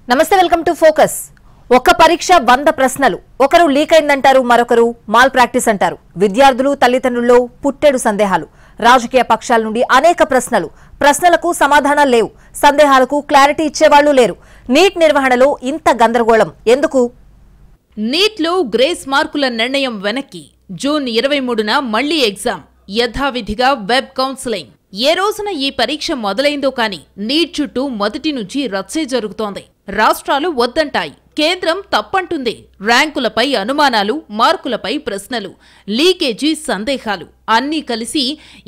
నమస్తే welcome to focus. ఒక పరీక్ష 100 ప్రశ్నలు. ఒకరు లీక్ అయిందంటారు, మరొకరు మాల్ ప్రాక్టీస్ అంటారు. విద్యార్థులు తల్లిదండ్రుల్లో పుట్టెడు సందేహాలు. రాజకీయ పక్షాల నుండి అనేక ప్రశ్నలు. ప్రశ్నలకు సమాధానాలు లేవు. సందేహాలకు క్లారిటీ ఇచ్చేవాళ్లు లేరు. నీట్ నిర్వహణలో ఇంత గందరగోళం ఎందుకు? నీట్లో గ్రేస్ మార్కుల నిర్ణయం వెనక్కి. జూన్ 23న మళ్లీ ఎగ్జామ్. యథావిధిగా వెబ్ కౌన్సిలింగ్. ఏ రోజున ఈ పరీక్ష మొదలైందో కానీ నీట్ చుట్టూ మొదటి నుంచి రచ్చే జరుగుతోంది. రాష్ట్రాలు వద్దంటాయి, కేంద్రం తప్పంటుంది. ర్యాంకులపై అనుమానాలు, మార్కులపై ప్రశ్నలు, లీకేజీ సందేహాలు అన్నీ కలిసి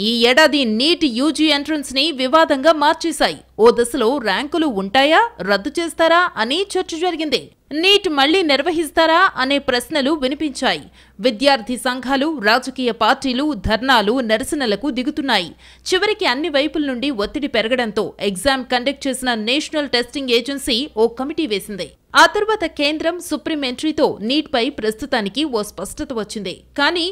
ఈ ఏడాది నీట్ యూజీ ఎంట్రన్స్ ని వివాదంగా మార్చేశాయి. ఓ దశలో ర్యాంకులు ఉంటాయా, రద్దు చేస్తారా అని చర్చ జరిగింది. నీట్ మళ్లీ నిర్వహిస్తారా అనే ప్రశ్నలు వినిపించాయి. విద్యార్థి సంఘాలు, రాజకీయ పార్టీలు ధర్నాలు, నిరసనలకు దిగుతున్నాయి. చివరికి అన్ని వైపుల నుండి ఒత్తిడి పెరగడంతో ఎగ్జామ్ కండక్ట్ చేసిన నేషనల్ టెస్టింగ్ ఏజెన్సీ ఓ కమిటీ వేసింది. ఆ తర్వాత కేంద్రం, సుప్రీం ఎంట్రీతో నీట్ పై ప్రస్తుతానికి ఓ స్పష్టత వచ్చింది. కానీ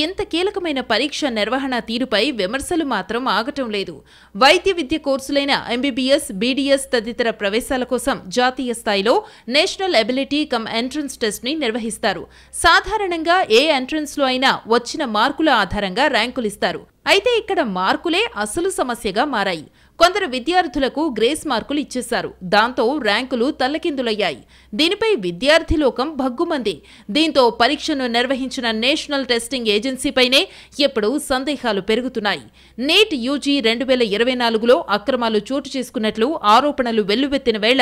ఎంత కీలకమైన పరీక్ష నిర్వహణ తీరుపై విమర్శలు మాత్రం ఆగటం లేదు. వైద్య విద్య కోర్సులైన ఎంబీబీఎస్, బీడీఎస్ తదితర ప్రవేశాల కోసం జాతీయ స్థాయిలో national ability come entrance test ని నిర్వహిస్తారు. సాధారణంగా ఏ ఎంట్రన్స్ లో అయినా వచ్చిన మార్కుల ఆధారంగా ర్యాంకులిస్తారు. అయితే ఇక్కడ మార్కులే అసలు సమస్యగా మారాయి. కొందరు విద్యార్థులకు గ్రేస్ మార్కులు ఇచ్చేశారు. దాంతో ర్యాంకులు తల్లకిందులయ్యాయి. దీనిపై విద్యార్థి లోకం భగ్గుమంది. దీంతో పరీక్షను నిర్వహించిన నేషనల్ టెస్టింగ్ ఏజెన్సీపైనే ఇప్పుడు సందేహాలు పెరుగుతున్నాయి. నీట్ యూజీ 2024లో అక్రమాలు చోటు చేసుకున్నట్లు ఆరోపణలు వెల్లువెత్తిన వేళ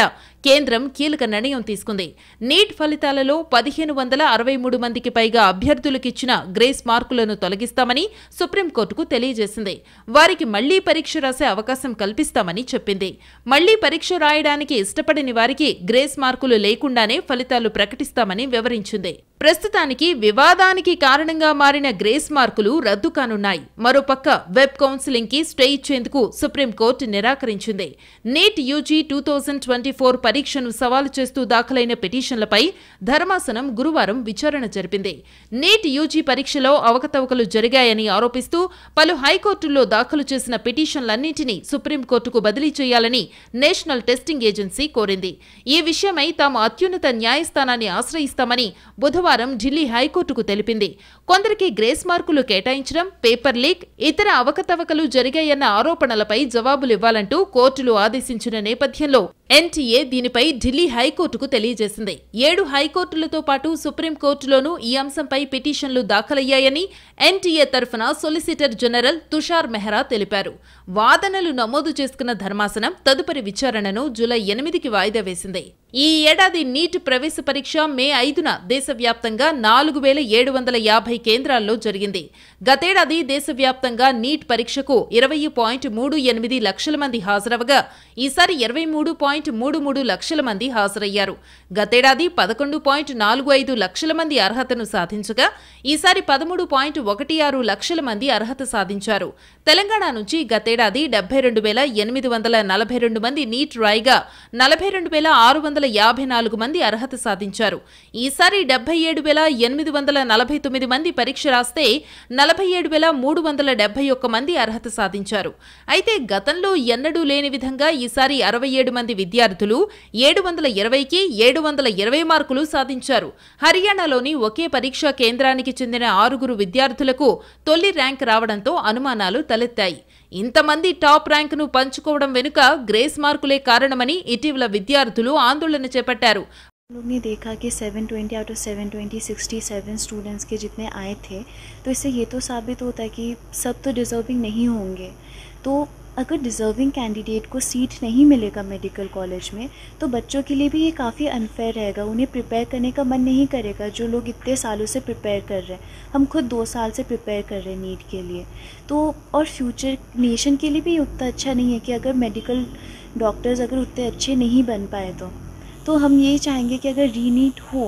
కేంద్రం కీలక నిర్ణయం తీసుకుంది. నీట్ ఫలితాలలో 1563 మందికి పైగా అభ్యర్థులకిచ్చిన గ్రేస్ మార్కులను తొలగిస్తామని సుప్రీంకోర్టుకు తెలియజేసింది. వారికి మళ్లీ పరీక్ష రాసే అవకాశం కల్పిస్తామని చెప్పింది. మళ్లీ పరీక్ష రాయడానికి ఇష్టపడని వారికి గ్రేస్ మార్కులు లేకుండానే ఫలితాలు ప్రకటిస్తామని వివరించింది. ప్రస్తుతానికి వివాదానికి కారణంగా మారిన గ్రేస్ మార్కులు రద్దు కానున్నాయి. మరోపక్క వెబ్ కౌన్సిలింగ్ కి స్టే ఇచ్చేందుకు సుప్రీంకోర్టు నిరాకరించింది. నీట్ యూజీ 2024 పరీక్షను సవాలు చేస్తూ దాఖలైన పిటిషన్లపై ధర్మాసనం గురువారం విచారణ జరిపింది. నీట్ యూజీ పరీక్షలో అవకతవకలు జరిగాయని ఆరోపిస్తూ పలు హైకోర్టుల్లో దాఖలు చేసిన పిటిషన్లన్నింటినీ సుప్రీంకోర్టుకు బదిలీ చేయాలని నేషనల్ టెస్టింగ్ ఏజెన్సీ కోరింది. ఈ విషయమై తాము అత్యున్నత న్యాయస్థానాన్ని ఆశ్రయిస్తామని బుధవారం ఢిల్లీ హైకోర్టుకు తెలిపింది. కొందరికి గ్రేస్ మార్కులు కేటాయించడం, పేపర్ లీక్, ఇతర అవకతవకలు జరిగాయన్న ఆరోపణలపై జవాబులివ్వాలంటూ కోర్టులు ఆదేశించిన నేపథ్యంలో ఎన్టీఏ దీనిపై ఢిల్లీ హైకోర్టుకు తెలియజేసింది. 7 హైకోర్టులతో పాటు సుప్రీంకోర్టులోనూ ఈ అంశంపై పిటిషన్లు దాఖలయ్యాయని ఎన్టీఏ తరఫున సొలిసిటర్ జనరల్ తుషార్ మెహ్రా తెలిపారు. వాదనలు నమోదు చేసుకున్న ధర్మాసనం తదుపరి విచారణను జూలై 8కి వాయిదా వేసింది. ఈ ఏడాది నీట్ ప్రవేశ పరీక్ష మే 5న దేశవ్యాప్తంగా 4750 కేంద్రాల్లో జరిగింది. గతేడాది దేశవ్యాప్తంగా నీట్ పరీక్షకు 20.38 లక్షల మంది హాజరవగా ఈసారి 23.33 లక్షల మంది హాజరయ్యారు. గతేడాది 11.45 లక్షల మంది అర్హతను సాధించగా ఈసారి 13.16 లక్షల మంది అర్హత సాధించారు. తెలంగాణ నుంచి గతేడాది 72,842 మంది నీట్ రాయిగా 42,654 మంది అర్హత సాధించారు. ఈసారి 77,849 మంది పరీక్ష రాస్తే 47,371 మంది అర్హత సాధించారు. అయితే గతంలో ఎన్నడూ లేని విధంగా ఈసారి 67 మంది విద్యార్థులు 720కి 720 మార్కులు సాధించారు. హర్యానాలోని ఒకే పరీక్షా కేంద్రానికి చెందిన 6 విద్యార్థులకు తొలి ర్యాంక్ రావడంతో అనుమానాలు తలెత్తాయి. ఇంతమంది టాప్ ర్యాంకును పంచుకోవడం వెనుక గ్రేస్ మార్కులే కారణమని ఇటీవల విద్యార్థులు ఆందోళన చేపట్టారు. लोग ने देखा कि 720 आउट ऑफ 720 67 स्टूडेंट्स के जितने आए थे, तो इससे ये तो साबित होता है कि सब तो डिज़र्विंग नहीं होंगे. तो अगर डिज़र्विंग कैंडिडेट को सीट नहीं मिलेगा मेडिकल कॉलेज में, तो बच्चों के लिए भी ये काफ़ी अनफेयर रहेगा. उन्हें प्रिपेयर करने का मन नहीं करेगा. जो लोग इतने सालों से प्रिपेयर कर रहे हैं, हम खुद 2 साल से प्रिपेयर कर रहे हैं नीट के लिए. तो और फ्यूचर नेशन के लिए भी उतना अच्छा नहीं है कि अगर मेडिकल डॉक्टर्स अगर उतने अच्छे नहीं बन पाए तो हम ये चाहेंगे कि अगर रीनीट हो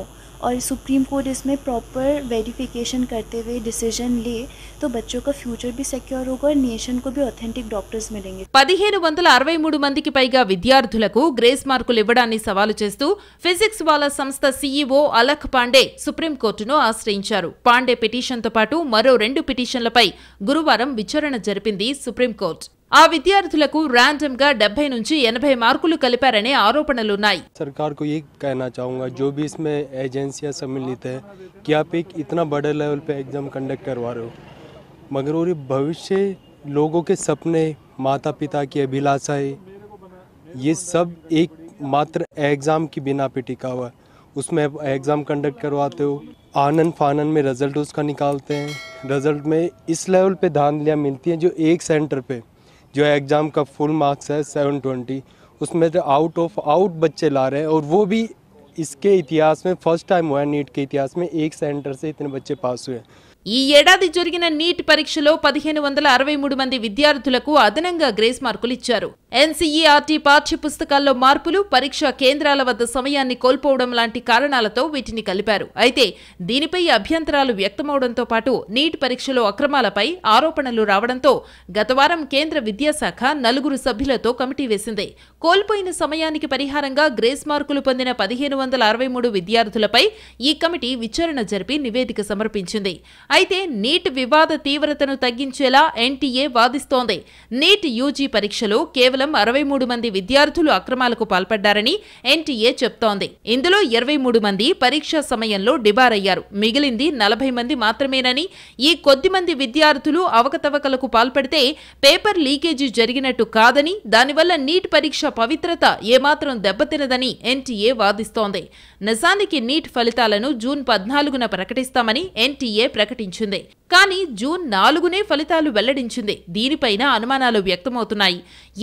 और सुप्रीम कोर्ट इसमें प्रॉपर वेरिफिकेशन करते हुए डिसीजन ले, तो बच्चों का फ्यूचर भी सिक्योर होगा और नेशन को भी ऑथेंटिक डॉक्टर्स मिलेंगे. 1563 మందికి పైగా విద్యార్థులకు గ్రేస్ మార్కులు ఇవ్వడాన్ని సవాలు చేస్తూ ఫిజిక్స్ వాళ్ళ సంస్థ సీఈఓ అలక్ పాండే సుప్రీంకోర్టును ఆశ్రయించారు. పాండే పిటిషన్తో పాటు మరో 2 పిటిషన్లపై గురువారం విచారణ జరిపింది సుప్రీంకోర్టు. ఆ విద్యార్థులకు ర్యాండమ్ గా 70 నుంచి 80 మార్కులు కలిపారనే ఆరోపణలున్నాయి. सरकार को ये कहना चाहूँगा, जो भी इसमें एजेंसियां सम्मिलित है कि आप एक इतना बड़े लेवल पे एग्ज़ाम कंडक्ट करवा रहे हो, मगर और ये भविष्य, लोगों के सपने, माता पिता की अभिलाषाएं, ये सब एक मात्र एग्ज़ाम की बिना पे टिका हुआ है। उसमें एग्ज़ाम कंडक्ट करवाते हो, आनन फानन में रिज़ल्ट उसका निकालते हैं, रिज़ल्ट में इस लेवल पे धांधलियाँ मिलती हैं जो एक सेंटर पे जो एग्ज़ाम का फुल मार्क्स है 720, उसमें तो आउट ऑफ आउट बच्चे ला रहे हैं, और वो भी इसके इतिहास में फर्स्ट टाइम हुआ है, नीट के इतिहास में एक सेंटर से इतने बच्चे पास हुए। ఈ ఏడాది జరిగిన నీట్ పరీక్షలో 1563 మంది విద్యార్థులకు అదనంగా గ్రేస్ మార్కులు ఇచ్చారు. ఎన్సీఈఆర్టీ పాఠ్య పుస్తకాల్లో మార్పులు, పరీక్షా కేంద్రాల వద్ద సమయాన్ని కోల్పోవడం లాంటి కారణాలతో వీటిని కలిపారు. అయితే దీనిపై అభ్యంతరాలు వ్యక్తమవడంతో పాటు నీట్ పరీక్షలో అక్రమాలపై ఆరోపణలు రావడంతో గత వారం కేంద్ర విద్యాశాఖ 4 సభ్యులతో కమిటీ వేసింది. కోల్పోయిన సమయానికి పరిహారంగా గ్రేస్ మార్కులు పొందిన 1563 విద్యార్థులపై ఈ కమిటీ విచారణ జరిపి నివేదిక సమర్పించింది. అయితే నీట్ వివాద తీవ్రతను తగ్గించేలా ఎన్టీఏ వాదిస్తోంది. నీట్ యూజీ పరీక్షలో కేవలం 63 మంది విద్యార్థులు అక్రమాలకు పాల్పడ్డారని ఎన్టీఏ చెప్తోంది. ఇందులో 23 మంది పరీక్షా సమయంలో డిబారయ్యారు. మిగిలింది 40 మంది మాత్రమేనని, ఈ కొద్ది మంది విద్యార్థులు అవకతవకలకు పాల్పడితే పేపర్ లీకేజీ జరిగినట్టు కాదని, దానివల్ల నీట్ పరీక్ష పవిత్రత ఏమాత్రం దెబ్బతినదని ఎన్టీఏ వాదిస్తోంది. నిజానికి నీట్ ఫలితాలను జూన్ 14న ప్రకటిస్తామని ఎన్టీఏ ప్రకటించింది. కానీ జూన్ 4నే ఫలితాలు వెల్లడించింది. దీనిపైన అనుమానాలు వ్యక్తమవుతున్నాయి.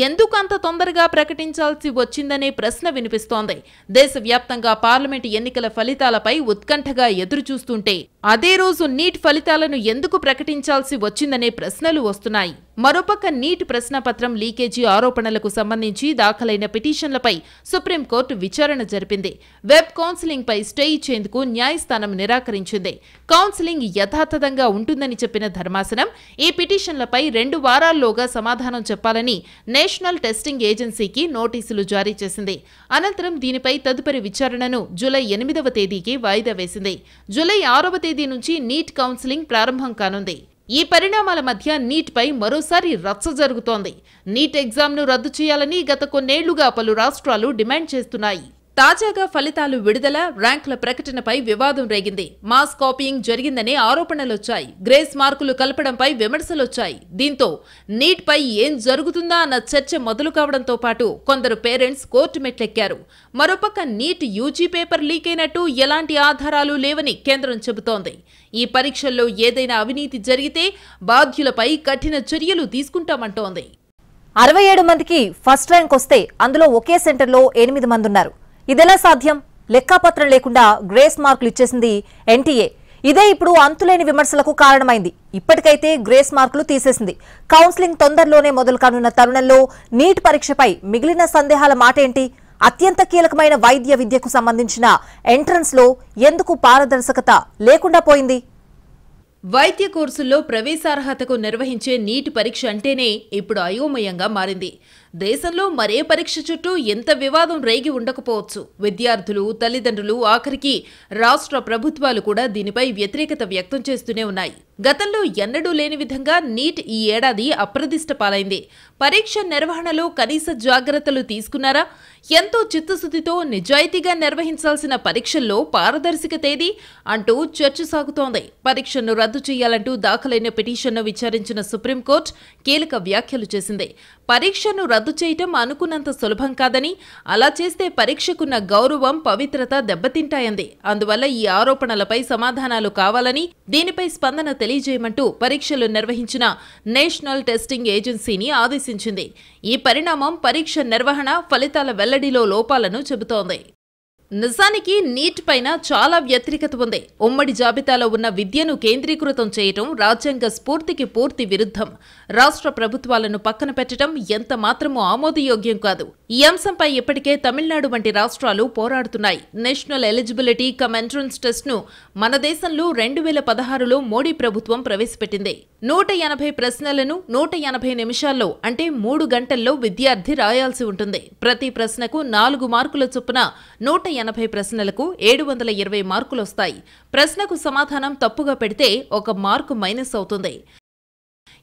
ఎందుకు అంత తొందరగా ప్రకటించాల్సి వచ్చిందనే ప్రశ్న వినిపిస్తోంది. దేశవ్యాప్తంగా పార్లమెంటు ఎన్నికల ఫలితాలపై ఉత్కంఠగా ఎదురుచూస్తుంటే అదే రోజు నీట్ ఫలితాలను ఎందుకు ప్రకటించాల్సి వచ్చిందనే ప్రశ్నలు వస్తున్నాయి. మరోపక్క నీట్ ప్రశ్నపత్రం లీకేజీ ఆరోపణలకు సంబంధించి దాఖలైన పిటిషన్లపై సుప్రీంకోర్టు విచారణ జరిపింది. వెబ్ కౌన్సిలింగ్ పై స్టే ఇచ్చేందుకు న్యాయస్థానం నిరాకరించింది. కౌన్సిలింగ్ యథాతథంగా ఉంటుందని చెప్పిన ధర్మాసనం ఈ పిటిషన్లపై 2 వారాల్లోగా సమాధానం చెప్పాలని నేషనల్ టెస్టింగ్ ఏజెన్సీకి నోటీసులు జారీ చేసింది. అనంతరం దీనిపై తదుపరి విచారణను జూలై 8వ తేదీకి వాయిదా వేసింది. జూలై 6వ తేదీ నుంచి నీట్ కౌన్సిలింగ్ ప్రారంభం కానుంది. ఈ పరిణామాల మధ్య నీట్ పై మరోసారి రచ్చ జరుగుతోంది. నీట్ ఎగ్జామ్ను రద్దు చేయాలని గత కొన్నేళ్లుగా పలు రాష్ట్రాలు డిమాండ్ చేస్తున్నాయి. తాజాగా ఫలితాలు విడుదల, ర్యాంకుల ప్రకటనపై వివాదం రేగింది. మాస్ కాపీయింగ్ జరిగిందనే ఆరోపణలొచ్చాయి. గ్రేస్ మార్కులు కలపడంపై విమర్శలొచ్చాయి. దీంతో నీట్ పై ఏం జరుగుతుందా అన్న చర్చ మొదలు కావడంతో పాటు కొందరు పేరెంట్స్ కోర్టు మెట్లెక్కారు. మరోపక్క నీట్ యూజీ పేపర్ లీక్ అయినట్టు ఎలాంటి ఆధారాలు లేవని కేంద్రం చెబుతోంది. ఈ పరీక్షల్లో ఏదైనా అవినీతి జరిగితే బాధ్యులపై కఠిన చర్యలు తీసుకుంటామంటోంది. 67 మందికి ఫస్ట్ ర్యాంక్ వస్తే అందులో ఒకే సెంటర్లో 8 మంది ఉన్నారు. ఇదెలా సాధ్యం? లెక్కాపత్రం లేకుండా గ్రేస్ మార్కులు ఇచ్చేసింది ఎన్టీఏ. ఇదే ఇప్పుడు అంతులేని విమర్శలకు కారణమైంది. ఇప్పటికైతే గ్రేస్ మార్కులు తీసేసింది. కౌన్సిలింగ్ తొందరలోనే మొదలు కానున్న తరుణంలో నీట్ పరీక్షపై మిగిలిన సందేహాల మాట ఏంటి? అత్యంత కీలకమైన వైద్య విద్యకు సంబంధించిన ఎంట్రన్స్ లో ఎందుకు పారదర్శకత లేకుండా పోయింది? వైద్య కోర్సుల్లో ప్రవేశార్హతకు నిర్వహించే నీట్ పరీక్ష అంటేనే ఇప్పుడు అయోమయంగా మారింది. దేశంలో మరే పరీక్ష చుట్టూ ఎంత వివాదం రేగి ఉండకపోవచ్చు. విద్యార్థులు, తల్లిదండ్రులు, ఆఖరికి రాష్ట్ర ప్రభుత్వాలు కూడా దీనిపై వ్యతిరేకత వ్యక్తం చేస్తూనే ఉన్నాయి. గతంలో ఎన్నడూ లేని విధంగా నీట్ ఈ ఏడాది అప్రదిష్ట పాలైంది. పరీక్ష నిర్వహణలో కనీస జాగ్రత్తలు తీసుకున్నారా? ఎంతో చిత్తశుద్ధితో నిజాయితీగా నిర్వహించాల్సిన పరీక్షల్లో పారదర్శకతేది అంటూ చర్చ సాగుతోంది. పరీక్షను రద్దు చేయాలంటూ దాఖలైన పిటిషన్ను విచారించిన సుప్రీంకోర్టు కీలక వ్యాఖ్యలు చేసింది. పరీక్షను రద్దు చేయటం అనుకున్నంత సులభం కాదని, అలా చేస్తే పరీక్షకున్న గౌరవం, పవిత్రత దెబ్బతింటాయంది. అందువల్ల ఈ ఆరోపణలపై సమాధానాలు కావాలని, దీనిపై స్పందన తెలియజేయమంటూ పరీక్షలు నిర్వహించిన నేషనల్ టెస్టింగ్ ఏజెన్సీని ఆదేశించింది. ఈ పరిణామం పరీక్ష నిర్వహణ, ఫలితాల వెల్లడిలో లోపాలను చెబుతోంది. నిజానికి నీట్ పైన చాలా వ్యతిరేకత ఉంది. ఉమ్మడి జాబితాలో ఉన్న విద్యను కేంద్రీకృతం చేయటం రాజ్యాంగ స్ఫూర్తికి పూర్తి విరుద్ధం. రాష్ట్ర ప్రభుత్వాలను పక్కన పెట్టడం ఎంత మాత్రమూ ఆమోదయోగ్యం కాదు. ఈ అంశంపై ఇప్పటికే తమిళనాడు వంటి రాష్ట్రాలు పోరాడుతున్నాయి. National eligibility cum entrance test ను మన దేశంలో 2016లో మోడీ ప్రభుత్వం ప్రవేశపెట్టింది. 180 ప్రశ్నలను 180 నిమిషాల్లో అంటే 3 గంటల్లో విద్యార్థి రాయాల్సి ఉంటుంది. ప్రతి ప్రశ్నకు 4 మార్కుల చొప్పున 180 ప్రశ్నలకు 720 మార్కులొస్తాయి. ప్రశ్నకు సమాధానం తప్పుగా పెడితే 1 మార్కు మైనస్ అవుతుంది.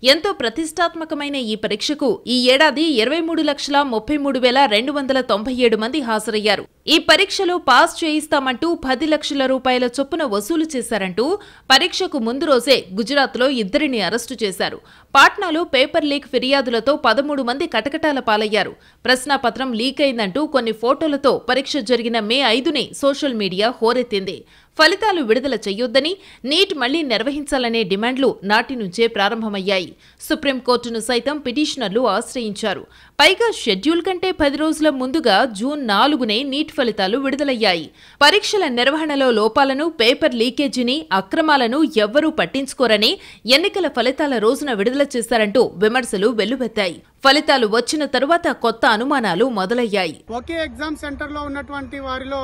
ఎంతో ప్రతిష్టాత్మకమైన ఈ పరీక్షకు ఈ ఏడాది 23,33,297 మంది హాజరయ్యారు. ఈ పరీక్షలో పాస్ చేయిస్తామంటూ 10 లక్షల రూపాయల చొప్పున వసూలు చేశారంటూ పరీక్షకు ముందు రోజే గుజరాత్లో 2 అరెస్టు చేశారు. పాట్నాలో పేపర్ లీక్ ఫిర్యాదులతో 13 మంది కటకటాల పాలయ్యారు. ప్రశ్నాపత్రం లీక్ అయిందంటూ కొన్ని ఫోటోలతో పరీక్ష జరిగిన మే 5ని సోషల్ మీడియా హోరెత్తింది. ఫలితాలు విడుదల చెయ్యొద్దని, నీట్ మళ్లీ నిర్వహించాలనే డిమాండ్లు నాటి నుంచే ప్రారంభమయ్యాయి. సుప్రీంకోర్టును సైతం పిటిషనర్లు ఆశ్రయించారు. పైగా షెడ్యూల్ కంటే 10 రోజుల ముందుగా జూన్ 4నే నీట్ ఫలితాలు విడుదలయ్యాయి. పరీక్షల నిర్వహణలో లోపాలను, పేపర్ లీకేజీని, అక్రమాలను ఎవ్వరూ పట్టించుకోరని ఎన్నికల ఫలితాల రోజున విడుదల చేశారంటూ విమర్శలు వెల్లువెత్తాయి. ఫలితాలు వచ్చిన తరువాత కొత్త అనుమానాలు మొదలయ్యాయి. ఒకే ఎగ్జామ్ సెంటర్లో ఉన్నటువంటి వారిలో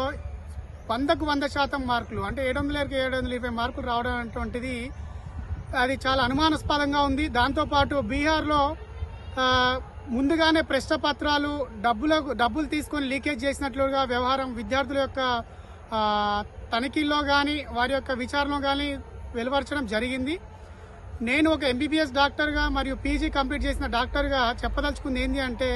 100కు 100% మార్కులు అంటే 700కి 725 మార్కులు రావడం అటువంటిది అది చాలా అనుమానాస్పదంగా ఉంది. దాంతోపాటు బీహార్లో ముందుగానే ప్రశ్న పత్రాలు డబ్బులు తీసుకొని లీకేజ్ చేసినట్లుగా వ్యవహారం విద్యార్థుల యొక్క తనిఖీల్లో కానీ వారి యొక్క విచారణలో కానీ వెలువరచడం జరిగింది. నేను ఒక ఎంబీబీఎస్ డాక్టర్గా మరియు పీజీ కంప్లీట్ చేసిన డాక్టర్గా చెప్పదలుచుకుంది ఏంటి అంటే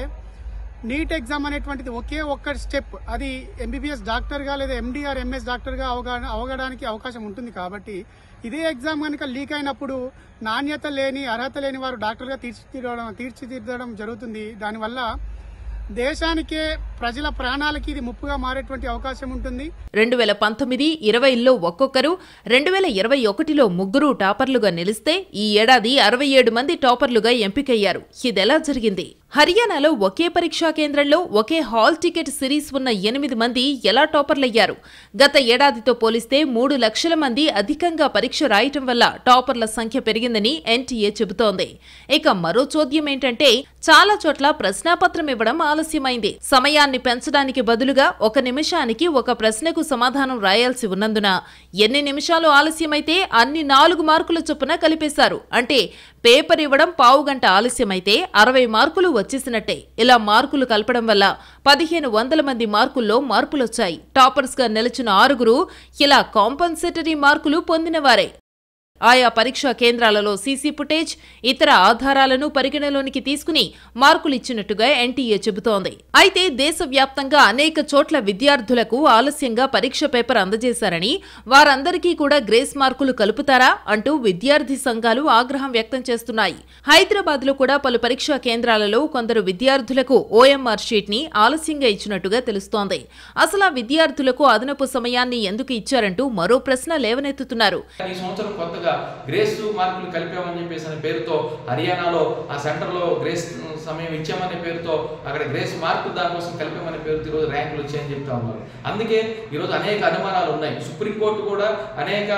నీట్ ఎగ్జామ్ అనేటువంటిది ఒకే ఒక్క స్టెప్. అది ఎంబీబీఎస్ డాక్టర్గా లేదా ఎండీ ఆర్ ఎంఎస్ డాక్టర్గా అవగడానికి అవకాశం ఉంటుంది. కాబట్టి ఇదే ఎగ్జామ్ కనుక లీక్ అయినప్పుడు నాణ్యత లేని, అర్హత లేని వారు డాక్టర్గా తీర్చిదిద్దడం జరుగుతుంది. దానివల్ల దేశానికే, ప్రజల ప్రాణాలకి ఇది ముప్పుగా మారేటువంటి అవకాశం ఉంటుంది. 2019-20లో ఒక్కొక్కరు, 2021లో 3 టాపర్లుగా నిలిస్తే ఈ ఏడాది 67 మంది టాపర్లుగా ఎంపికయ్యారు. ఇదెలా జరిగింది? హర్యానాలో ఒకే పరీక్షా కేంద్రంలో ఒకే హాల్ టికెట్ సిరీస్ ఉన్న 8 మంది ఎలా టాపర్లయ్యారు? గత ఏడాదితో పోలిస్తే 3 లక్షల మంది అధికంగా పరీక్ష రాయటం వల్ల టాపర్ల సంఖ్య పెరిగిందని ఎన్టీఏ చెబుతోంది. ఇక మరో చోద్యం ఏంటంటే చాలా చోట్ల ప్రశ్నాపత్రం ఇవ్వడం ఆలస్యమైంది. సమయాన్ని పెంచడానికి బదులుగా 1 నిమిషానికి ఒక ప్రశ్నకు సమాధానం రాయాల్సి ఉన్నందున ఎన్ని నిమిషాలు ఆలస్యమైతే అన్ని 4 మార్కుల చొప్పున కలిపేశారు. అంటే పేపర్ ఇవ్వడం పావుగంట ఆలస్యమైతే 60 మార్కులు వచ్చేసినట్టే. ఇలా మార్కులు కలపడం వల్ల 1500 మంది మార్కుల్లో మార్పులొచ్చాయి. టాపర్స్ గా నిలిచిన 6 ఇలా కాంపన్సేటరీ మార్కులు పొందినవారే. ఆయా పరీక్షా కేంద్రాలలో సీసీ ఫుటేజ్, ఇతర ఆధారాలను పరిగణలోనికి తీసుకుని మార్కులిచ్చినట్టుగా ఎన్టీఏ చెబుతోంది. అయితే దేశవ్యాప్తంగా అనేక చోట్ల విద్యార్థులకు ఆలస్యంగా పరీక్ష పేపర్ అందజేశారని, వారందరికీ కూడా గ్రేస్ మార్కులు కలుపుతారా అంటూ విద్యార్థి సంఘాలు ఆగ్రహం వ్యక్తం చేస్తున్నాయి. హైదరాబాద్లో కూడా పలు పరీక్షా కేంద్రాలలో కొందరు విద్యార్థులకు ఓఎంఆర్ షీట్ ని ఆలస్యంగా ఇచ్చినట్టుగా తెలుస్తోంది. అసలు ఆ విద్యార్థులకు అదనపు సమయాన్ని ఎందుకు ఇచ్చారంటూ మరో ప్రశ్న లేవనెత్తుతున్నారు. గ్రేస్ మార్కులు కలిపామని చెప్పేసి అనే పేరుతో హర్యానాలో ఆ సెంటర్లో గ్రేస్ సమయం ఇచ్చామనే పేరుతో అక్కడ గ్రేస్ మార్కులు దానికోసం కలిపామనే పేరుతో ఈరోజు ర్యాంకులు వచ్చాయని చెప్తా ఉన్నారు. అందుకే ఈరోజు అనేక అనుమానాలు ఉన్నాయి. సుప్రీంకోర్టు కూడా అనేక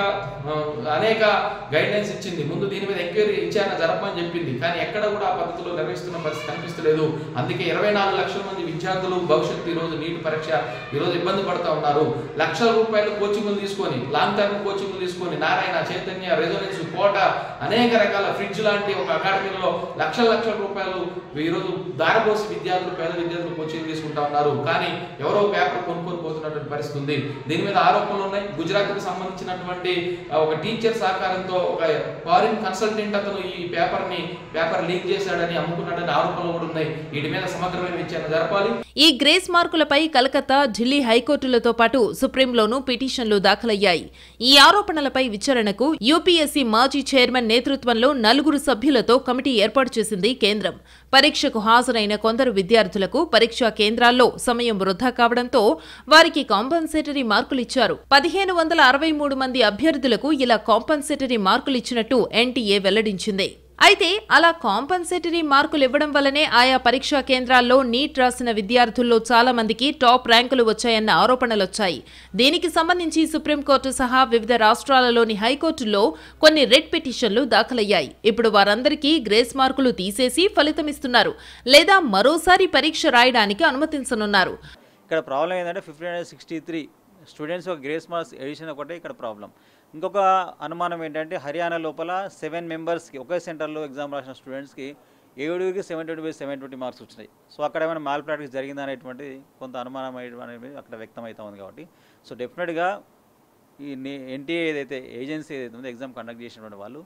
గైడ్లైన్స్ ఇచ్చింది. ముందు దీని మీద ఎంక్వైరీ విచారణ జరపమని చెప్పింది. కానీ ఎక్కడ కూడా ఆ పద్ధతిలో నిర్వహిస్తున్న పరిస్థితి కనిపిస్తలేదు. అందుకే 24 లక్షల మంది విద్యార్థులు భవిష్యత్తు ఈరోజు నీట్ పరీక్ష ఈరోజు ఇబ్బంది పడుతూ ఉన్నారు. లక్షల రూపాయలు కోచింగ్లు తీసుకొని, లాంగ్ టర్మ్ కోచింగ్లు తీసుకొని, నారాయణ, చైతన్య, రెజోనెన్స్, కోట, అనేక రకాల ఫ్రిడ్జ్ లాంటి ఒక అకాడమీలో లక్షల రూపాయలు ఈరోజు దారపోసి విద్యార్థులు, పేద విద్యార్థులు కోచింగ్ తీసుకుంటా ఉన్నారు. కానీ ఎవరో పేపర్ కొనుక్కొని పోతున్నటువంటి పరిస్థితి ఉంది. దీని మీద ఆరోపణలు ఉన్నాయి. గుజరాత్కు సంబంధించినటువంటి ఒక టీచర్ సహకారంతో ఒక ఫారిన్ కన్సల్టెంట్ అతను ఈ పేపర్ లీక్ చేశాడని, అమ్ముకున్నాడని ఆరోపణలు కూడా ఉన్నాయి. వీటి మీద సమగ్రమైన విచారణ జరపాలి. ఈ గ్రేస్ మార్కులపై కలకత్తా, ఢిల్లీ హైకోర్టులతో పాటు సుప్రీంలోనూ పిటిషన్లు దాఖలయ్యాయి. ఈ ఆరోపణలపై విచారణకు యూపీఎస్సీ మాజీ చైర్మన్ నేతృత్వంలో 4 సభ్యులతో కమిటీ ఏర్పాటు చేసింది కేంద్రం. పరీక్షకు హాజరైన కొందరు విద్యార్థులకు పరీక్షా కేంద్రాల్లో సమయం వృధా కావడంతో వారికి కాంపన్సేటరీ మార్కులిచ్చారు. 1563 మంది అభ్యర్థులకు ఇలా కాంపన్సేటరీ మార్కులిచ్చినట్టు ఎన్టీఏ వెల్లడించింది. అయితే అలా కాంపన్సేటరీ మార్కులు ఇవ్వడం వల్లనే ఆయా పరీక్షా కేంద్రాల్లో నీట్ రాసిన విద్యార్థుల్లో చాలా మందికి టాప్ ర్యాంకులు వచ్చాయన్న ఆరోపణలొచ్చాయి. దీనికి సంబంధించి సుప్రీంకోర్టు సహా వివిధ రాష్ట్రాలలోని హైకోర్టుల్లో కొన్ని రెడ్ పిటిషన్లు దాఖలయ్యాయి. ఇప్పుడు వారందరికీ గ్రేస్ మార్కులు తీసేసి ఫలితమిస్తున్నారు, లేదా మరోసారి పరీక్ష రాయడానికి అనుమతించనున్నారు. ఇక్కడ ప్రాబ్లం ఏంటంటే 1563 స్టూడెంట్స్ ఒక గ్రేస్ మార్క్స్ ఎడిషన్ ఒకటే ఇక్కడ ప్రాబ్లం. ఇంకొక అనుమానం ఏంటంటే హర్యానా లోపల 7 మెంబర్స్కి ఒకే సెంటర్లో ఎగ్జామ్ రాసిన స్టూడెంట్స్కి 7కి 720 మార్క్స్ వచ్చినాయి. సో అక్కడ ఏమైనా మాల్ ప్రాక్టీస్ జరిగిందా అనేటువంటి కొంత అనుమానం అనేది అక్కడ వ్యక్తం అవుతా ఉంది. కాబట్టి సో డెఫినెట్గా ఈ ఎన్టీఏ ఏదైతే ఏజెన్సీ ఏదైతే ఉందో ఎగ్జామ్ కండక్ట్ చేసినటువంటి వాళ్ళు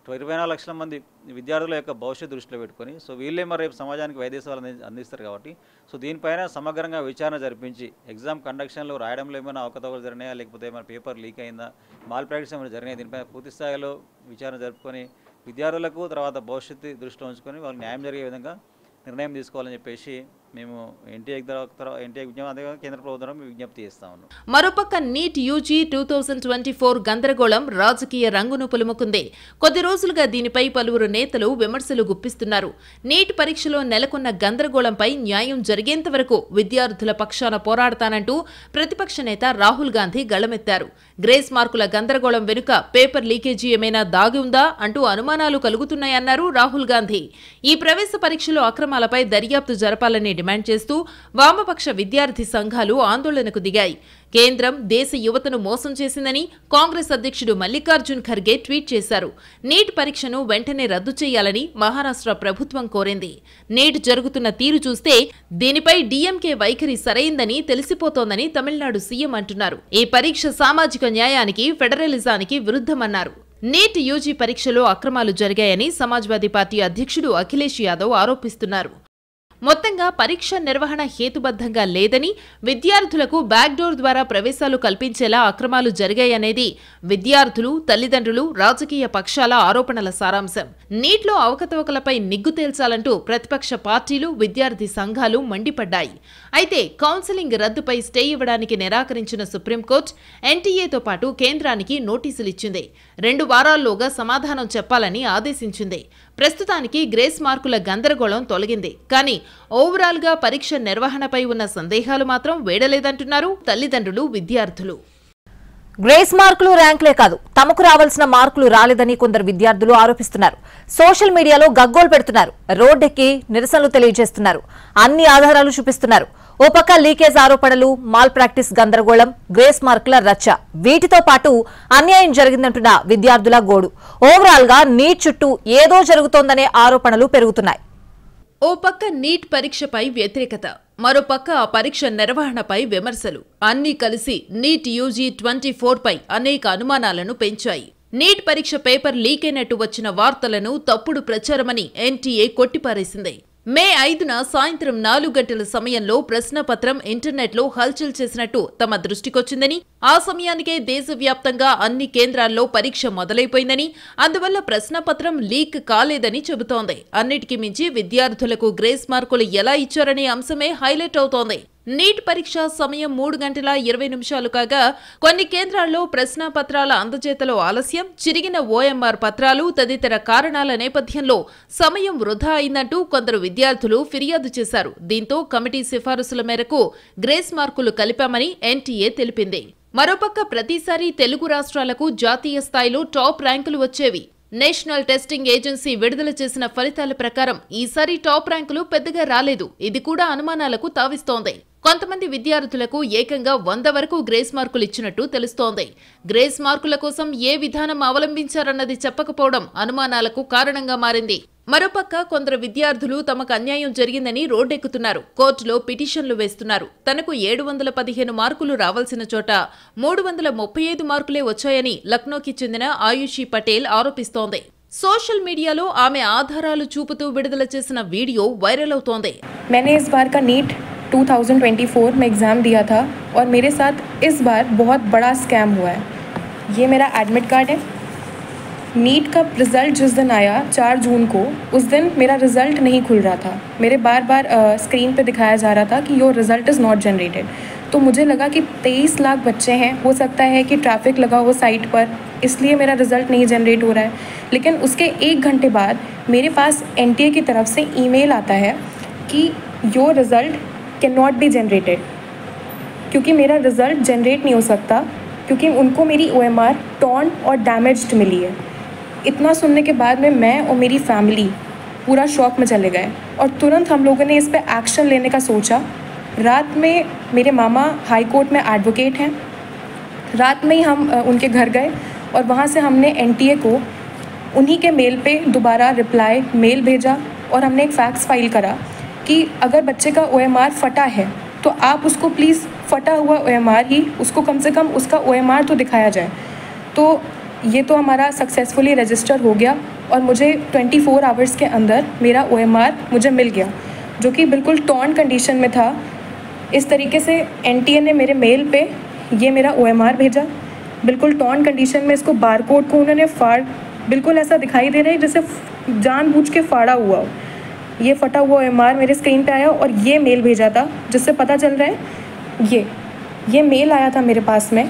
24 లక్షల మంది విద్యార్థుల యొక్క భవిష్యత్తు దృష్టిలో పెట్టుకొని సో వీళ్ళే మరి రేపు సమాజానికి వైద్య సేవలు అందిస్తారు కాబట్టి సో దీనిపైన సమగ్రంగా విచారణ జరిపించి ఎగ్జామ్ కండక్షన్లో రాయడంలో ఏమైనా అవకతవకలు జరిగినాయా లేకపోతే ఏమైనా పేపర్ లీక్ అయిందా మాల్ ప్రాక్టీస్ ఏమైనా జరిగినాయి దీనిపైన పూర్తి స్థాయిలో విచారణ జరుపుకొని విద్యార్థులకు తర్వాత భవిష్యత్తు దృష్టిలో ఉంచుకొని వాళ్ళకి న్యాయం జరిగే విధంగా నిర్ణయం తీసుకోవాలని చెప్పేసి మేము ఎన్టీఏ కేంద్ర ప్రభుత్వం విజ్ఞప్తి చేస్తా ఉన్నాం. మరోపక్క నీట్ యూజీ 2024 గందరగోళం రాజకీయ రంగును పులుముకుంది. కొద్ది రోజులుగా దీనిపై పలువురు నేతలు విమర్శలు గుప్పిస్తున్నారు. నీట్ పరీక్షలో నెలకొన్న గందరగోళంపై న్యాయం జరిగేంత వరకు విద్యార్థుల పక్షాన పోరాడతానంటూ ప్రతిపక్ష నేత రాహుల్ గాంధీ గళమెత్తారు. గ్రేస్ మార్కుల గందరగోళం వెనుక పేపర్ లీకేజీ ఏమైనా దాగి ఉందా అంటూ అనుమానాలు కలుగుతున్నాయన్నారు రాహుల్ గాంధీ. ఈ ప్రవేశ పరీక్షలో అక్రమాలపై దర్యాప్తు జరపాలని డిమాండ్ చేస్తూ వామపక్ష విద్యార్థి సంఘాలు ఆందోళనకు దిగాయి. కేంద్రం దేశ యువతను మోసం చేసిందని కాంగ్రెస్ అధ్యక్షుడు మల్లికార్జున్ ఖర్గే ట్వీట్ చేశారు. నీట్ పరీక్షను వెంటనే రద్దు చేయాలని మహారాష్ట్ర ప్రభుత్వం కోరింది. నీట్ జరుగుతున్న తీరు చూస్తే దీనిపై డీఎంకే వైఖరి సరైందని తెలిసిపోతోందని తమిళనాడు సీఎం అంటున్నారు. ఈ పరీక్ష సామాజిక న్యాయానికి, ఫెడరలిజానికి విరుద్ధమన్నారు. నీట్ యూజీ పరీక్షలో అక్రమాలు జరిగాయని సమాజ్వాదీ పార్టీ అధ్యక్షుడు అఖిలేష్ యాదవ్ ఆరోపిస్తున్నారు. మొత్తంగా పరీక్ష నిర్వహణ హేతుబద్ధంగా లేదని, విద్యార్థులకు బ్యాక్డోర్ ద్వారా ప్రవేశాలు కల్పించేలా అక్రమాలు జరిగాయనేది విద్యార్థులు, తల్లిదండ్రులు, రాజకీయ పక్షాల ఆరోపణల సారాంశం. నీట్లో అవకతవకలపై నిగ్గు తేల్చాలంటూ ప్రతిపక్ష పార్టీలు, విద్యార్థి సంఘాలు మండిపడ్డాయి. అయితే కౌన్సిలింగ్ రద్దుపై స్టే ఇవ్వడానికి నిరాకరించిన సుప్రీంకోర్టు ఎన్టీఏతో పాటు కేంద్రానికి నోటీసులిచ్చింది. 2 వారాల్లోగా సమాధానం చెప్పాలని ఆదేశించింది. ప్రస్తుతానికి గ్రేస్ మార్కుల గందరగోళం తొలగింది. కానీ ఓవరాల్ గా పరీక్ష నిర్వహణపై ఉన్న సందేహాలు మాత్రం వేడలేదంటున్నారు తల్లిదండ్రులు, విద్యార్థులు. గ్రేస్ మార్కులు, ర్యాంకులే కాదు, తమకు రావాల్సిన మార్కులు రాలేదని కొందరు విద్యార్థులు ఆరోపిస్తున్నారు. సోషల్ మీడియాలో గగ్గోలు పెడుతున్నారు. రోడ్డెక్కి నిరసనలు తెలియజేస్తున్నారు. అన్ని ఆధారాలు చూపిస్తున్నారు. ఓ పక్క లీకేజ్ ఆరోపణలు, మాల్ ప్రాక్టీస్ గందరగోళం, గ్రేస్ మార్కుల రచ్చ, వీటితో పాటు అన్యాయం జరిగిందంటున్న విద్యార్థుల గోడు. ఓవరాల్ గా నీట్ చుట్టూ ఏదో జరుగుతోందనే ఆరోపణలు పెరుగుతున్నాయి. ఓ పక్క నీట్ పరీక్షపై వ్యతిరేకత, మరోపక్క ఆ పరీక్ష నిర్వహణపై విమర్శలు అన్నీ కలిసి నీట్ యూజీ 24 పై అనేక అనుమానాలను పెంచాయి. నీట్ పరీక్ష పేపర్ లీక్ అయినట్టు వచ్చిన వార్తలను తప్పుడు ప్రచారమని ఎన్టీఏ కొట్టిపారేసింది. మే 5న సాయంత్రం 4 గంటల సమయంలో ప్రశ్నపత్రం ఇంటర్నెట్లో హల్చల్ చేసినట్టు తమ దృష్టికొచ్చిందని, ఆ సమయానికే దేశవ్యాప్తంగా అన్ని కేంద్రాల్లో పరీక్ష మొదలైపోయిందని, అందువల్ల ప్రశ్నపత్రం లీక్ కాలేదని చెబుతోంది. అన్నిటికీ మించి విద్యార్థులకు గ్రేస్ మార్కులు ఎలా ఇచ్చారనే అంశమే హైలైట్ అవుతోంది. నీట్ పరీక్ష సమయం 3 గంటల 20 నిమిషాలు కాగా కొన్ని కేంద్రాల్లో ప్రశ్నాపత్రాల అందజేతలో ఆలస్యం, చిరిగిన ఓఎంఆర్ పత్రాలు తదితర కారణాల నేపథ్యంలో సమయం వృధా అయిందంటూ కొందరు విద్యార్థులు ఫిర్యాదు చేశారు. దీంతో కమిటీ సిఫారసుల మేరకు గ్రేస్ మార్కులు కలిపామని ఎన్టీఏ తెలిపింది. మరోపక్క ప్రతిసారి తెలుగు రాష్ట్రాలకు జాతీయ స్థాయిలో టాప్ ర్యాంకులు వచ్చేవి. నేషనల్ టెస్టింగ్ ఏజెన్సీ విడుదల చేసిన ఫలితాల ప్రకారం ఈసారి టాప్ ర్యాంకులు పెద్దగా రాలేదు. ఇది కూడా అనుమానాలకు తావిస్తోంది. కొంతమంది విద్యార్థులకు ఏకంగా 100 వరకు గ్రేస్ మార్కులు ఇచ్చినట్టు తెలుస్తోంది. గ్రేస్ మార్కుల కోసం ఏ విధానం అవలంబించారన్నది చెప్పకపోవడం అనుమానాలకు కారణంగా మారింది. మరోపక్క కొందరు విద్యార్థులు తమకు అన్యాయం జరిగిందని రోడ్డెక్కుతున్నారు. కోర్టులో పిటిషన్లు వేస్తున్నారు. తనకు 715 మార్కులు రావాల్సిన చోట 335 మార్కులే వచ్చాయని లక్నోకి చెందిన ఆయుషి పటేల్ ఆరోపిస్తోంది. సోషల్ మీడియాలో ఆమె ఆధారాలు చూపుతూ విడుదల చేసిన వీడియో వైరల్ అవుతోంది. 2024 में एग्ज़ाम दिया था और मेरे साथ इस बार बहुत बड़ा स्कैम हुआ है. ये मेरा एडमिट कार्ड है. नीट का रिज़ल्ट जिस दिन आया 4 जून को, उस दिन मेरा रिज़ल्ट नहीं खुल रहा था. मेरे बार बार स्क्रीन पे दिखाया जा रहा था कि your result is not generated. तो मुझे लगा कि 23 लाख बच्चे हैं, हो सकता है कि ट्रैफिक लगा हो साइट पर, इसलिए मेरा रिज़ल्ट नहीं जनरेट हो रहा है. लेकिन उसके 1 घंटे बाद मेरे पास एनटीए की तरफ से ईमेल आता है कि your result can not be generated, क्योंकि मेरा रिज़ल्ट जनरेट नहीं हो सकता क्योंकि उनको मेरी OMR टॉर्न और डैमेज्ड मिली है. इतना सुनने के बाद में मैं और मेरी फैमिली पूरा शॉक में चले गए और तुरंत हम लोगों ने इस पर एक्शन लेने का सोचा. रात में मेरे मामा हाई कोर्ट में एडवोकेट हैं. रात में ही हम उनके घर गए और वहाँ से हमने एनटीए को उन्हीं के मेल पे दोबारा रिप्लाई मेल भेजा और हमने एक फैक्स फाइल करा कि अगर बच्चे का OMR फटा है तो आप उसको प्लीज़ फटा हुआ OMR ही, उसको कम से कम उसका OMR तो दिखाया जाए. तो ये तो हमारा सक्सेसफुली रजिस्टर हो गया और मुझे 24 आवर्स के अंदर मेरा OMR मुझे मिल गया, जो कि बिल्कुल टॉर्न कंडीशन में था। इस तरीके से NTA ने मेरे मेल पे ये मेरा OMR भेजा, बिल्कुल टॉर्न कंडीशन में। इसको बारकोड को उन्होंने बिल्कुल ऐसा दिखाई दे रहा है जैसे जानबूझ के फाड़ा हुआ हो। ये फटा हुआ OMR मेरे स्क्रीन पे आया और ये मेल भेजा था, जिससे पता चल रहा है ये मेल आया था मेरे पास में।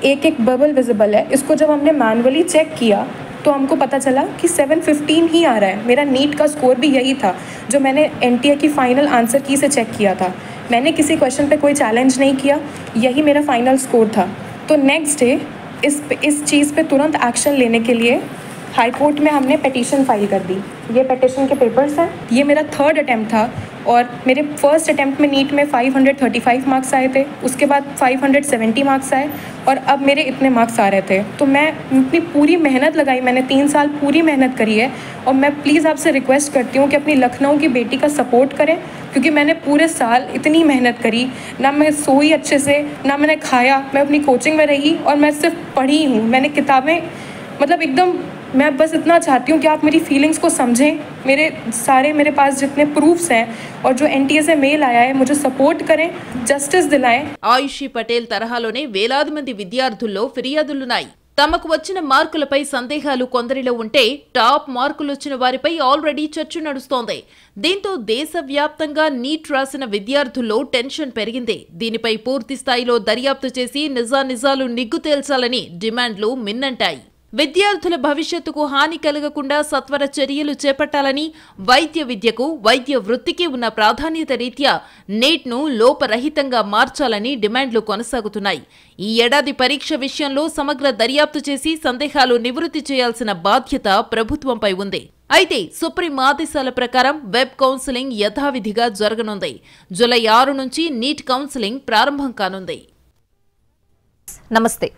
एक बबल विजिबल है। इसको जब हमने मैनुअली चेक किया तो हमको पता चला कि 715 ही आ रहा है। मेरा नीट का स्कोर भी यही था जो मैंने NTA की फ़ाइनल आंसर की से चेक किया था। मैंने किसी क्वेश्चन पे कोई चैलेंज नहीं किया, यही मेरा फाइनल स्कोर था। तो नेक्स्ट डे इस चीज़ पे तुरंत एक्शन लेने के लिए हाई कोर्ट में हमने पिटीशन फाइल कर दी। ये पिटीशन के पेपर्स हैं। ये मेरा 3rd अटैम्प्ट था और मेरे फर्स्ट अटैम्प्ट में नीट में 535 मार्क्स आए थे, उसके बाद 570 मार्क्स आए और अब मेरे इतने मार्क्स आ रहे थे। तो मैं अपनी पूरी मेहनत लगाई, मैंने 3 साल पूरी मेहनत करी है और मैं प्लीज़ आपसे रिक्वेस्ट करती हूँ कि अपनी लखनऊ की बेटी का सपोर्ट करें, क्योंकि मैंने पूरे साल इतनी मेहनत करी, ना मैं सोई अच्छे से, ना मैंने खाया, मैं अपनी कोचिंग में रही और मैं सिर्फ पढ़ी हूँ। मैंने किताबें मतलब एकदम, मैं बस इतना चाहती हूँ कि आप मेरी फीलिंग्स को समझें। मेरे पास जितने प्रूफ्स हैं और जो NTA से मेल आया है, मुझे सपोर्ट करें, జస్టిస్ దిలాయ్। ఆయుషి పటేల్ తరహాలోనే వేలాది మంది విద్యార్థుల్లో ఫిర్యాదులున్నాయి. తమకు వచ్చిన మార్కులపై సందేహాలు కొందరిలో ఉంటే టాప్ మార్కులొచ్చిన వారిపై ఆల్రెడీ చర్చ నడుస్తోంది. దీంతో దేశవ్యాప్తంగా నీట్ రాసిన విద్యార్థుల్లో టెన్షన్ పెరిగింది. దీనిపై పూర్తి స్థాయిలో దర్యాప్తు చేసి నిజానిజాలు నిగ్గు తేల్చాలని డిమాండ్లు మిన్నంటాయి. విద్యార్థుల భవిష్యత్తుకు హాని కలగకుండా సత్వర చర్యలు చేపట్టాలని, వైద్య విద్యకు, వైద్య వృత్తికి ఉన్న ప్రాధాన్యత రీత్యా నీట్ను లోపరహితంగా మార్చాలని డిమాండ్లు కొనసాగుతున్నాయి. ఈ ఏడాది పరీక్ష విషయంలో సమగ్ర దర్యాప్తు చేసి సందేహాలు నివృత్తి చేయాల్సిన బాధ్యత ప్రభుత్వంపై ఉంది. అయితే సుప్రీం ఆదేశాల ప్రకారం వెబ్ కౌన్సిలింగ్ యథావిధిగా జరగనుంది. జూలై 6 నుంచి నీట్ కౌన్సిలింగ్ ప్రారంభం కానుంది. నమస్తే.